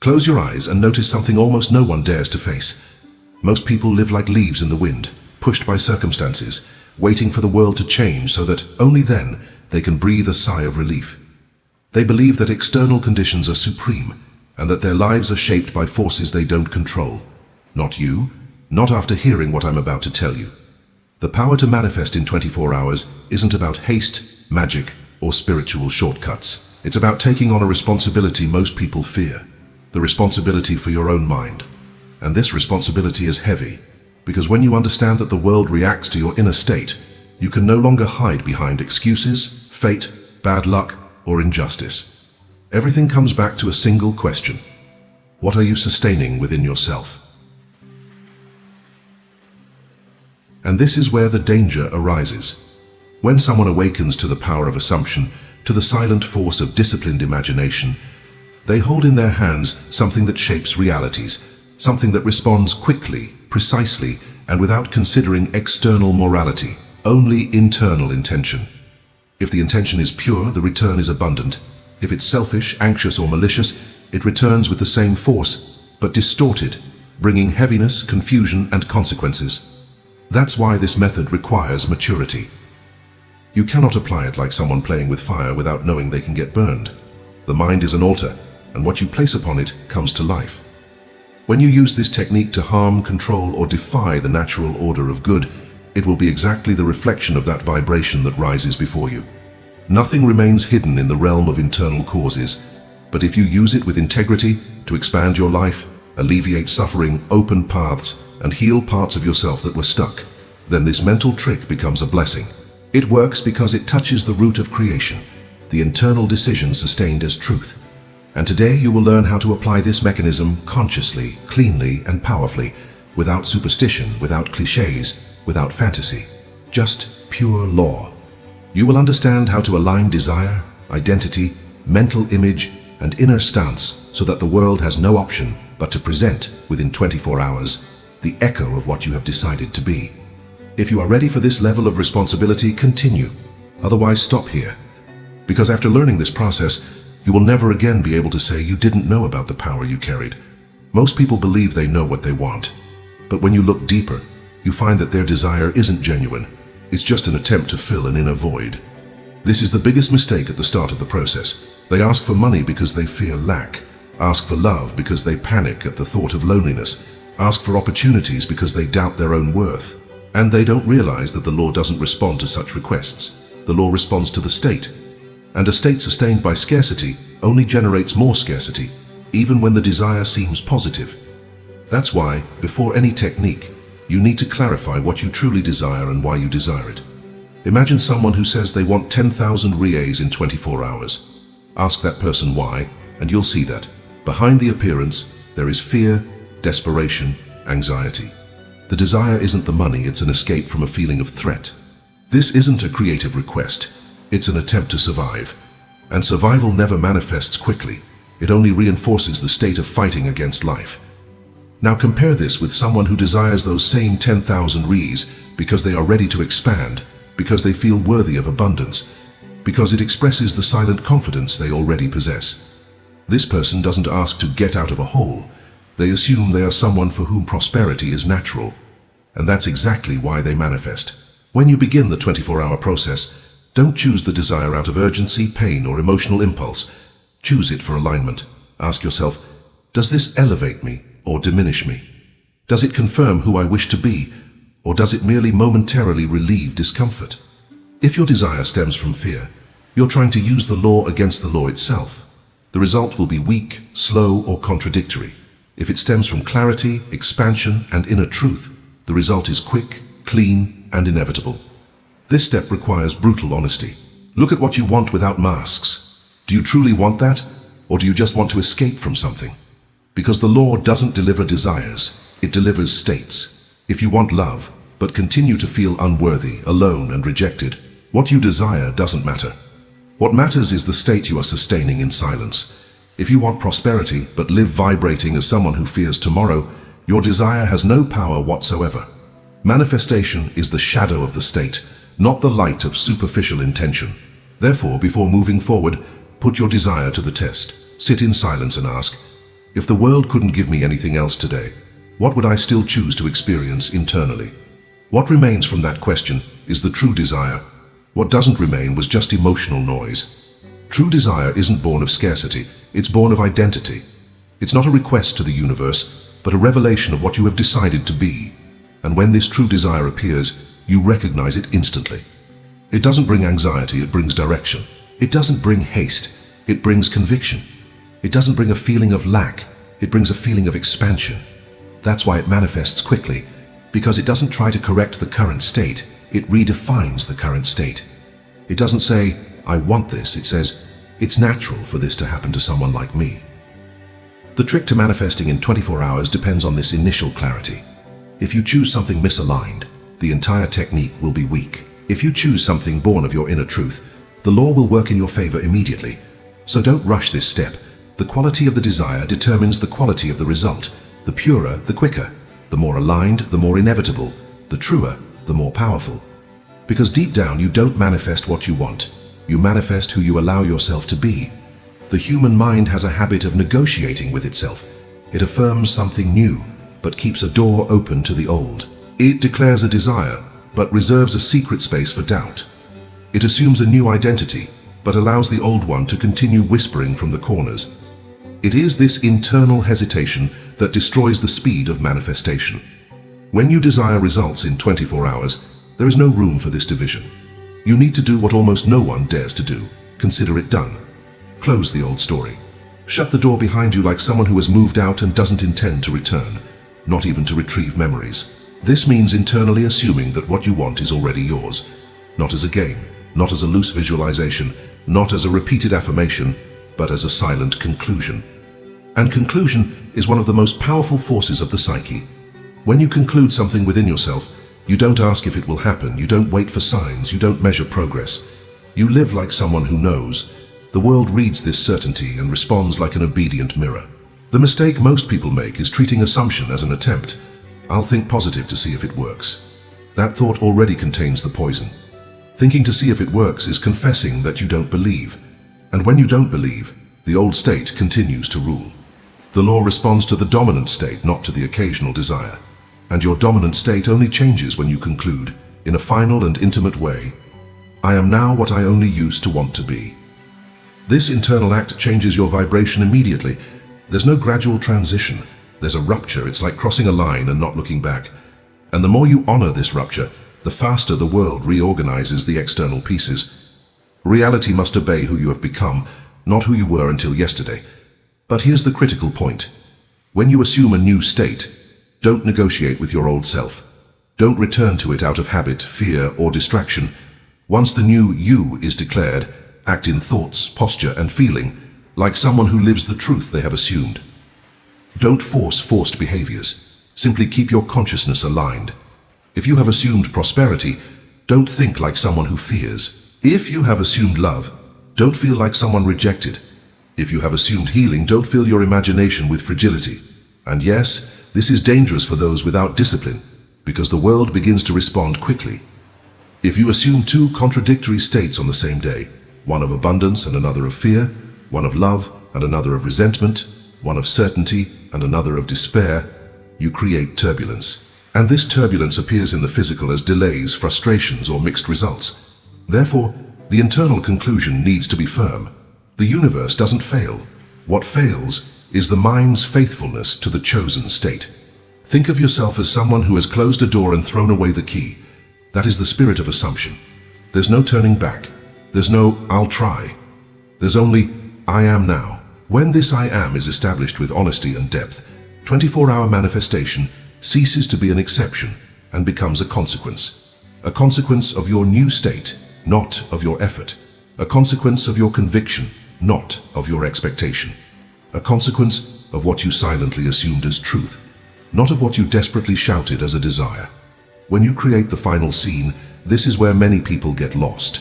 Close your eyes and notice something almost no one dares to face. Most people live like leaves in the wind, pushed by circumstances, waiting for the world to change so that only then they can breathe a sigh of relief. They believe that external conditions are supreme and that their lives are shaped by forces they don't control. Not you, not after hearing what I'm about to tell you. The power to manifest in 24 hours isn't about haste, magic, or spiritual shortcuts. It's about taking on a responsibility most people fear, the responsibility for your own mind. And this responsibility is heavy, because when you understand that the world reacts to your inner state, you can no longer hide behind excuses, fate, bad luck, or injustice. Everything comes back to a single question. What are you sustaining within yourself? And this is where the danger arises. When someone awakens to the power of assumption, to the silent force of disciplined imagination, they hold in their hands something that shapes realities, something that responds quickly, precisely, and without considering external morality, only internal intention. If the intention is pure, the return is abundant. If it's selfish, anxious, or malicious, it returns with the same force, but distorted, bringing heaviness, confusion, and consequences. That's why this method requires maturity. You cannot apply it like someone playing with fire without knowing they can get burned. The mind is an altar, and what you place upon it comes to life. When you use this technique to harm, control, or defy the natural order of good, it will be exactly the reflection of that vibration that rises before you. Nothing remains hidden in the realm of internal causes, but if you use it with integrity to expand your life, alleviate suffering, open paths, and heal parts of yourself that were stuck, then this mental trick becomes a blessing. It works because it touches the root of creation, the internal decision sustained as truth. And today you will learn how to apply this mechanism consciously, cleanly, and powerfully, without superstition, without cliches, without fantasy, just pure law. You will understand how to align desire, identity, mental image, and inner stance so that the world has no option but to present, within 24 hours, the echo of what you have decided to be. If you are ready for this level of responsibility, continue. Otherwise, stop here. Because after learning this process, you will never again be able to say you didn't know about the power you carried. Most people believe they know what they want. But when you look deeper, you find that their desire isn't genuine. It's just an attempt to fill an inner void. This is the biggest mistake at the start of the process. They ask for money because they fear lack. Ask for love because they panic at the thought of loneliness. Ask for opportunities because they doubt their own worth. And they don't realize that the law doesn't respond to such requests. The law responds to the state. And a state sustained by scarcity only generates more scarcity, even when the desire seems positive. That's why, before any technique, you need to clarify what you truly desire and why you desire it. Imagine someone who says they want 10,000 rials in 24 hours. Ask that person why, and you'll see that behind the appearance, there is fear, desperation, anxiety. The desire isn't the money, it's an escape from a feeling of threat. This isn't a creative request, it's an attempt to survive. And survival never manifests quickly, it only reinforces the state of fighting against life. Now compare this with someone who desires those same 10,000 rials because they are ready to expand, because they feel worthy of abundance, because it expresses the silent confidence they already possess. This person doesn't ask to get out of a hole. They assume they are someone for whom prosperity is natural. And that's exactly why they manifest. When you begin the 24-hour process, don't choose the desire out of urgency, pain, or emotional impulse. Choose it for alignment. Ask yourself, does this elevate me or diminish me? Does it confirm who I wish to be, or does it merely momentarily relieve discomfort? If your desire stems from fear, you're trying to use the law against the law itself. The result will be weak, slow, or contradictory. If it stems from clarity, expansion, and inner truth, the result is quick, clean, and inevitable. This step requires brutal honesty. Look at what you want without masks. Do you truly want that, or do you just want to escape from something? Because the law doesn't deliver desires, it delivers states. If you want love, but continue to feel unworthy, alone, and rejected, what you desire doesn't matter. What matters is the state you are sustaining in silence. If you want prosperity, but live vibrating as someone who fears tomorrow, your desire has no power whatsoever. Manifestation is the shadow of the state, not the light of superficial intention. Therefore, before moving forward, put your desire to the test. Sit in silence and ask, If the world couldn't give me anything else today, what would I still choose to experience internally? What remains from that question is the true desire. What doesn't remain was just emotional noise. True desire isn't born of scarcity, it's born of identity. It's not a request to the universe, but a revelation of what you have decided to be. And when this true desire appears, you recognize it instantly. It doesn't bring anxiety, it brings direction. It doesn't bring haste, it brings conviction. It doesn't bring a feeling of lack, it brings a feeling of expansion. That's why it manifests quickly, because it doesn't try to correct the current state, it redefines the current state. It doesn't say, I want this, it says, it's natural for this to happen to someone like me. The trick to manifesting in 24 hours depends on this initial clarity. If you choose something misaligned, the entire technique will be weak. If you choose something born of your inner truth, the law will work in your favor immediately. So don't rush this step. The quality of the desire determines the quality of the result. The purer, the quicker. The more aligned, the more inevitable. The truer, the more powerful. Because deep down you don't manifest what you want. You manifest who you allow yourself to be. The human mind has a habit of negotiating with itself. It affirms something new, but keeps a door open to the old. It declares a desire, but reserves a secret space for doubt. It assumes a new identity, but allows the old one to continue whispering from the corners. It is this internal hesitation that destroys the speed of manifestation. When you desire results in 24 hours, there is no room for this division. You need to do what almost no one dares to do. Consider it done. Close the old story. Shut the door behind you like someone who has moved out and doesn't intend to return, not even to retrieve memories. This means internally assuming that what you want is already yours, not as a game, not as a loose visualization, not as a repeated affirmation, but as a silent conclusion. And conclusion is one of the most powerful forces of the psyche. When you conclude something within yourself, you don't ask if it will happen, you don't wait for signs, you don't measure progress. You live like someone who knows. The world reads this certainty and responds like an obedient mirror. The mistake most people make is treating assumption as an attempt. I'll think positive to see if it works. That thought already contains the poison. Thinking to see if it works is confessing that you don't believe. And when you don't believe, the old state continues to rule. The law responds to the dominant state, not to the occasional desire. And your dominant state only changes when you conclude, in a final and intimate way, I am now what I only used to want to be. This internal act changes your vibration immediately. There's no gradual transition. There's a rupture. It's like crossing a line and not looking back. And the more you honor this rupture, the faster the world reorganizes the external pieces. Reality must obey who you have become, not who you were until yesterday. But here's the critical point. When you assume a new state, don't negotiate with your old self. Don't return to it out of habit, fear, or distraction. Once the new you is declared, act in thoughts, posture, and feeling, like someone who lives the truth they have assumed. Don't force forced behaviors. Simply keep your consciousness aligned. If you have assumed prosperity, don't think like someone who fears. If you have assumed love, don't feel like someone rejected. If you have assumed healing, don't fill your imagination with fragility. And yes, this is dangerous for those without discipline, because the world begins to respond quickly. If you assume two contradictory states on the same day, one of abundance and another of fear, one of love and another of resentment, one of certainty and another of despair, you create turbulence. And this turbulence appears in the physical as delays, frustrations, or mixed results. Therefore, the internal conclusion needs to be firm. The universe doesn't fail. What fails is the mind's faithfulness to the chosen state. Think of yourself as someone who has closed a door and thrown away the key. That is the spirit of assumption. There's no turning back. There's no, I'll try. There's only, I am now. When this I am is established with honesty and depth, 24-hour manifestation ceases to be an exception and becomes a consequence. A consequence of your new state, not of your effort. A consequence of your conviction, not of your expectation. A consequence of what you silently assumed as truth, not of what you desperately shouted as a desire. When you create the final scene, this is where many people get lost,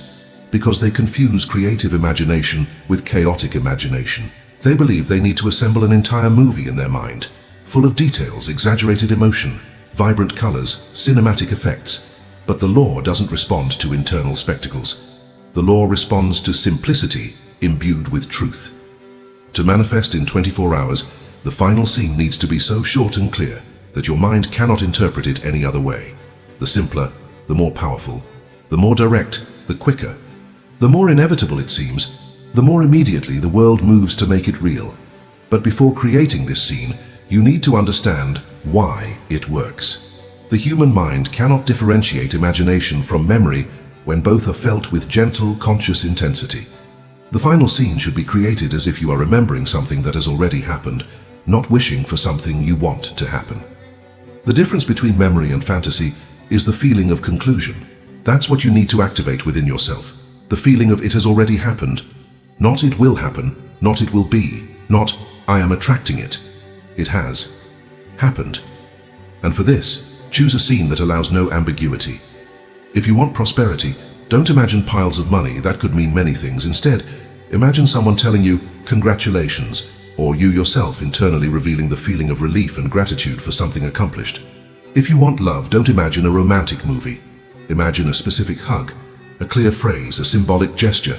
because they confuse creative imagination with chaotic imagination. They believe they need to assemble an entire movie in their mind, full of details, exaggerated emotion, vibrant colors, cinematic effects. But the law doesn't respond to internal spectacles. The law responds to simplicity imbued with truth. To manifest in 24 hours, the final scene needs to be so short and clear that your mind cannot interpret it any other way. The simpler, the more powerful, the more direct, the quicker, the more inevitable it seems, the more immediately the world moves to make it real. But before creating this scene, you need to understand why it works. The human mind cannot differentiate imagination from memory when both are felt with gentle, conscious intensity. The final scene should be created as if you are remembering something that has already happened, not wishing for something you want to happen. The difference between memory and fantasy is the feeling of conclusion. That's what you need to activate within yourself. The feeling of it has already happened. Not it will happen, not it will be, not I am attracting it. It has happened. And for this, choose a scene that allows no ambiguity. If you want prosperity, don't imagine piles of money. That could mean many things. Instead, imagine someone telling you, congratulations, or you yourself internally revealing the feeling of relief and gratitude for something accomplished. If you want love, don't imagine a romantic movie. Imagine a specific hug, a clear phrase, a symbolic gesture.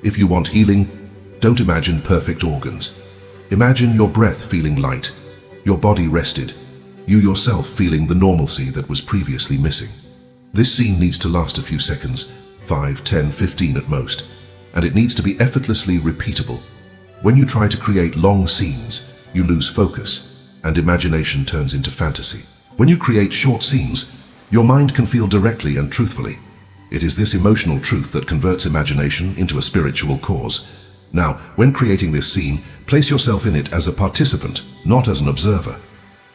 If you want healing, don't imagine perfect organs. Imagine your breath feeling light, your body rested, you yourself feeling the normalcy that was previously missing. This scene needs to last a few seconds, 5, 10, 15 at most, and it needs to be effortlessly repeatable. When you try to create long scenes, you lose focus, and imagination turns into fantasy. When you create short scenes, your mind can feel directly and truthfully. It is this emotional truth that converts imagination into a spiritual cause. Now, when creating this scene, place yourself in it as a participant, not as an observer.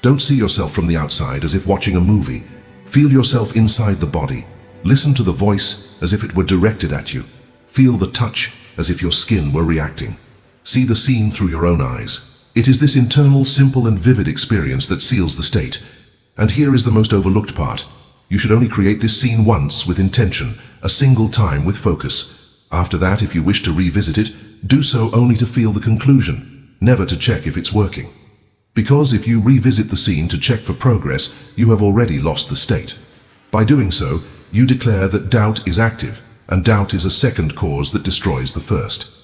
Don't see yourself from the outside as if watching a movie. Feel yourself inside the body. Listen to the voice as if it were directed at you. Feel the touch as if your skin were reacting. See the scene through your own eyes. It is this internal, simple and vivid experience that seals the state. And here is the most overlooked part. You should only create this scene once with intention, a single time with focus. After that, if you wish to revisit it, do so only to feel the conclusion, never to check if it's working. Because if you revisit the scene to check for progress, you have already lost the state. By doing so, you declare that doubt is active, and doubt is a second cause that destroys the first.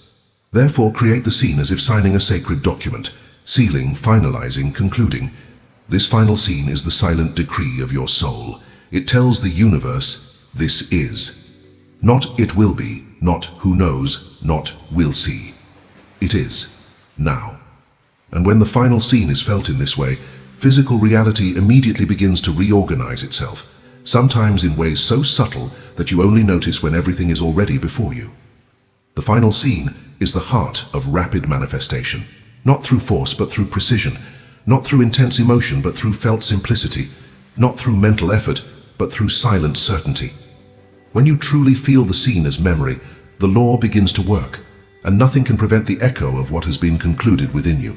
Therefore, create the scene as if signing a sacred document, sealing, finalizing, concluding. This final scene is the silent decree of your soul. It tells the universe, this is. Not it will be, not who knows, not we'll see. It is, now. And when the final scene is felt in this way, physical reality immediately begins to reorganize itself, sometimes in ways so subtle that you only notice when everything is already before you. The final scene is the heart of rapid manifestation, not through force but through precision, not through intense emotion but through felt simplicity, not through mental effort but through silent certainty. When you truly feel the scene as memory, the law begins to work, and nothing can prevent the echo of what has been concluded within you.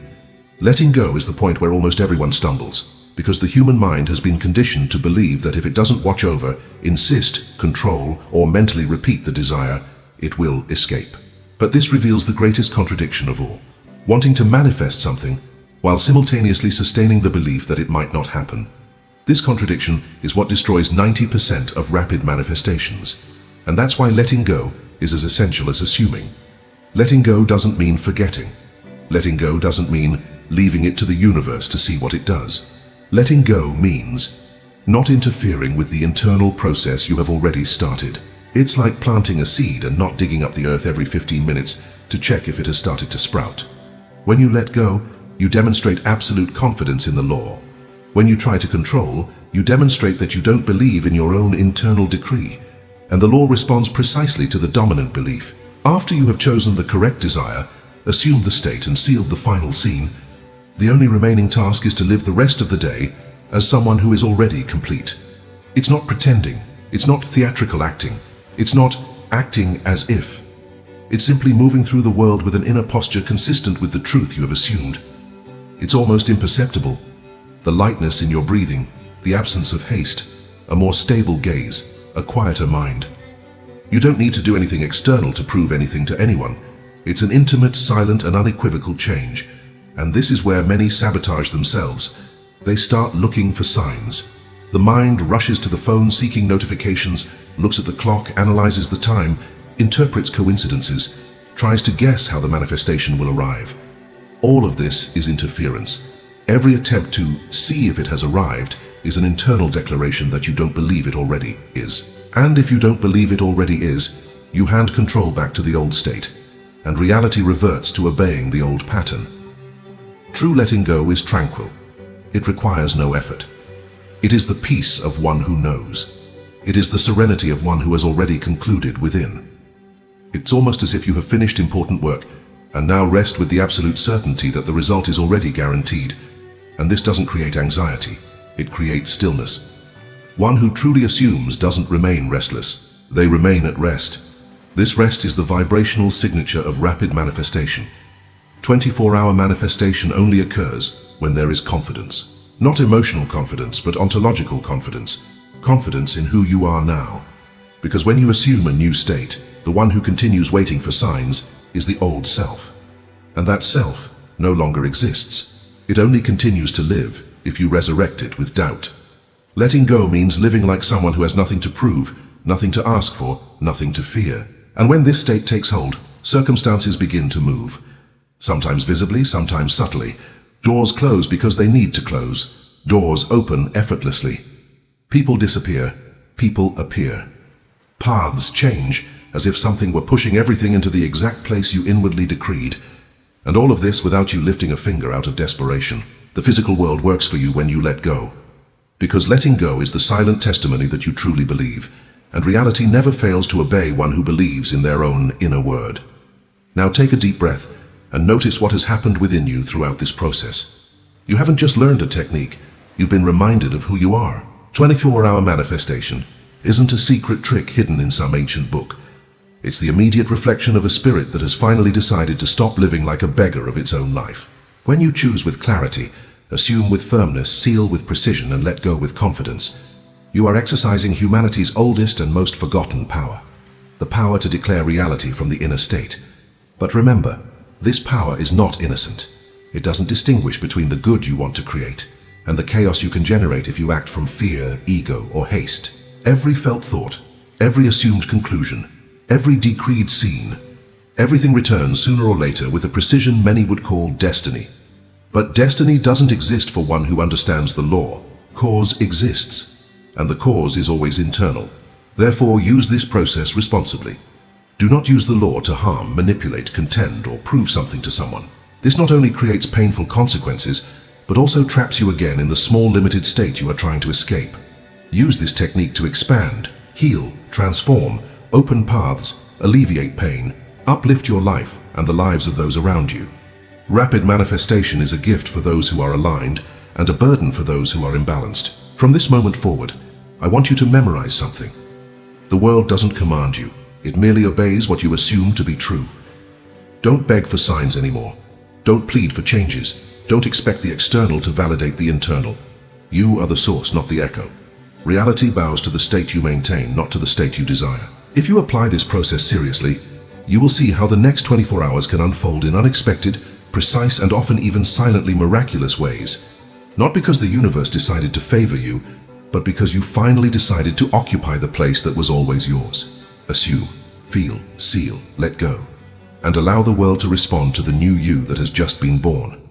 Letting go is the point where almost everyone stumbles, because the human mind has been conditioned to believe that if it doesn't watch over, insist, control, or mentally repeat the desire, it will escape. But this reveals the greatest contradiction of all, wanting to manifest something while simultaneously sustaining the belief that it might not happen. This contradiction is what destroys 90% of rapid manifestations, and that's why letting go is as essential as assuming. Letting go doesn't mean forgetting. Letting go doesn't mean leaving it to the universe to see what it does. Letting go means not interfering with the internal process you have already started. It's like planting a seed and not digging up the earth every 15 minutes to check if it has started to sprout. When you let go, you demonstrate absolute confidence in the law. When you try to control, you demonstrate that you don't believe in your own internal decree, and the law responds precisely to the dominant belief. After you have chosen the correct desire, assumed the state and sealed the final scene, the only remaining task is to live the rest of the day as someone who is already complete. It's not pretending, it's not theatrical acting, it's not acting as if. It's simply moving through the world with an inner posture consistent with the truth you have assumed. It's almost imperceptible. The lightness in your breathing, the absence of haste, a more stable gaze, a quieter mind. You don't need to do anything external to prove anything to anyone. It's an intimate, silent, and unequivocal change. And this is where many sabotage themselves. They start looking for signs. The mind rushes to the phone seeking notifications, looks at the clock, analyzes the time, interprets coincidences, tries to guess how the manifestation will arrive. All of this is interference. Every attempt to see if it has arrived is an internal declaration that you don't believe it already is. And if you don't believe it already is, you hand control back to the old state, and reality reverts to obeying the old pattern. True letting go is tranquil. It requires no effort. It is the peace of one who knows. It is the serenity of one who has already concluded within. It's almost as if you have finished important work and now rest with the absolute certainty that the result is already guaranteed. And this doesn't create anxiety, it creates stillness. One who truly assumes doesn't remain restless, they remain at rest. This rest is the vibrational signature of rapid manifestation. 24-hour manifestation only occurs when there is confidence. Not emotional confidence, but ontological confidence. Confidence in who you are now. Because when you assume a new state, the one who continues waiting for signs is the old self. And that self no longer exists. It only continues to live if you resurrect it with doubt. Letting go means living like someone who has nothing to prove, nothing to ask for, nothing to fear. And when this state takes hold, circumstances begin to move. Sometimes visibly, sometimes subtly. Doors close because they need to close. Doors open effortlessly. People disappear. People appear. Paths change as if something were pushing everything into the exact place you inwardly decreed. And all of this without you lifting a finger out of desperation. The physical world works for you when you let go. Because letting go is the silent testimony that you truly believe. And reality never fails to obey one who believes in their own inner word. Now take a deep breath and notice what has happened within you throughout this process. You haven't just learned a technique, you've been reminded of who you are. 24-hour manifestation isn't a secret trick hidden in some ancient book. It's the immediate reflection of a spirit that has finally decided to stop living like a beggar of its own life. When you choose with clarity, assume with firmness, seal with precision, and let go with confidence, you are exercising humanity's oldest and most forgotten power. The power to declare reality from the inner state. But remember, this power is not innocent. It doesn't distinguish between the good you want to create and the chaos you can generate if you act from fear, ego, or haste. Every felt thought, every assumed conclusion, every decreed scene, everything returns sooner or later with a precision many would call destiny. But destiny doesn't exist for one who understands the law. Cause exists, and the cause is always internal. Therefore, use this process responsibly. Do not use the law to harm, manipulate, contend, or prove something to someone. This not only creates painful consequences, but also traps you again in the small, limited state you are trying to escape. Use this technique to expand, heal, transform, open paths, alleviate pain, uplift your life and the lives of those around you. Rapid manifestation is a gift for those who are aligned and a burden for those who are imbalanced. From this moment forward, I want you to memorize something. The world doesn't command you. It merely obeys what you assume to be true. Don't beg for signs anymore. Don't plead for changes. Don't expect the external to validate the internal. You are the source, not the echo. Reality bows to the state you maintain, not to the state you desire. If you apply this process seriously, you will see how the next 24 hours can unfold in unexpected, precise, and often even silently miraculous ways. Not because the universe decided to favor you, but because you finally decided to occupy the place that was always yours. Assume, feel, seal, let go, and allow the world to respond to the new you that has just been born.